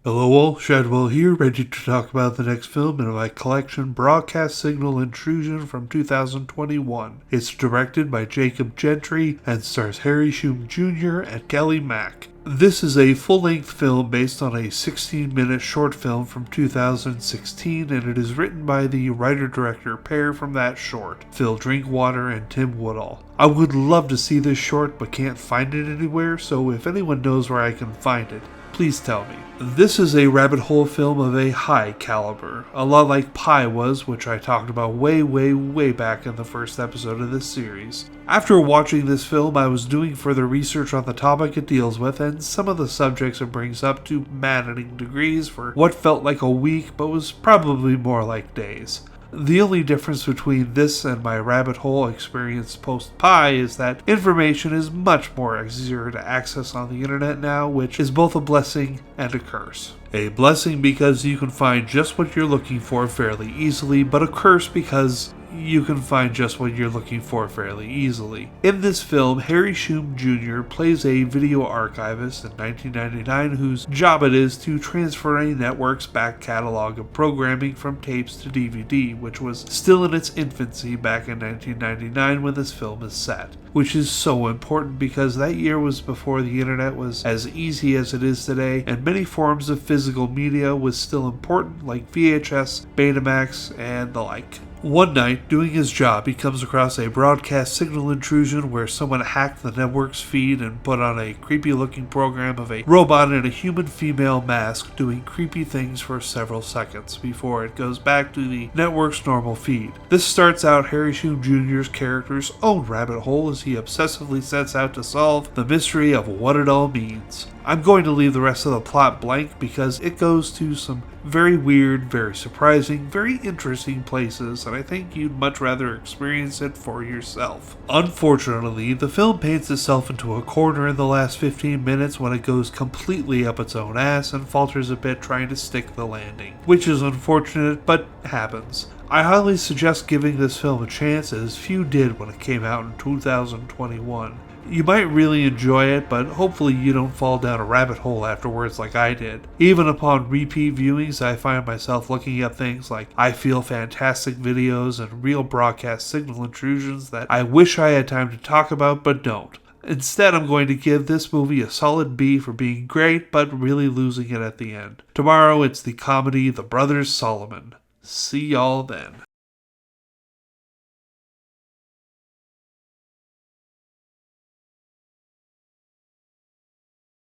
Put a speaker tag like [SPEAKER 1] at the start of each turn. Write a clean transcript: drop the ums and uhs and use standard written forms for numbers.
[SPEAKER 1] Hello all, Shadwell here, ready to talk about the next film in my collection, Broadcast Signal Intrusion from 2021. It's directed by Jacob Gentry and stars Harry Shum Jr. and Kelly Mack. This is a full-length film based on a 16-minute short film from 2016, and it is written by the writer-director pair from that short, Phil Drinkwater and Tim Woodall. I would love to see this short, but can't find it anywhere, so if anyone knows where I can find it, please tell me. This is a rabbit hole film of a high caliber, a lot like Pi was, which I talked about way back in the first episode of this series. After watching this film, I was doing further research on the topic it deals with, and some of the subjects it brings up to maddening degrees for what felt like a week, but was probably more like days. The only difference between this and my rabbit hole experience post-Pi is that information is much more easier to access on the internet now, which is both a blessing and a curse. A blessing because you can find just what you're looking for fairly easily, but a curse because you can find just what you're looking for fairly easily. In this film, Harry Shum Jr. plays a video archivist in 1999 whose job it is to transfer a network's back catalog of programming from tapes to DVD, which was still in its infancy back in 1999 when this film is set. Which is so important because that year was before the internet was as easy as it is today, and many forms of physical media was still important, like VHS, Betamax, and the like. One night, doing his job, he comes across a broadcast signal intrusion where someone hacked the network's feed and put on a creepy-looking program of a robot in a human female mask doing creepy things for several seconds before it goes back to the network's normal feed. This starts out Harry Shum Jr.'s character's own rabbit hole as he obsessively sets out to solve the mystery of what it all means. I'm going to leave the rest of the plot blank because it goes to some very weird, very surprising, very interesting places, and I think you'd much rather experience it for yourself. Unfortunately, the film paints itself into a corner in the last 15 minutes when it goes completely up its own ass and falters a bit trying to stick the landing, which is unfortunate, but happens. I highly suggest giving this film a chance, as few did when it came out in 2021. You might really enjoy it, but hopefully you don't fall down a rabbit hole afterwards like I did. Even upon repeat viewings, I find myself looking up things like I Feel Fantastic videos and real broadcast signal intrusions that I wish I had time to talk about but don't. Instead, I'm going to give this movie a solid B for being great but really losing it at the end. Tomorrow it's the comedy The Brothers Solomon. See y'all then.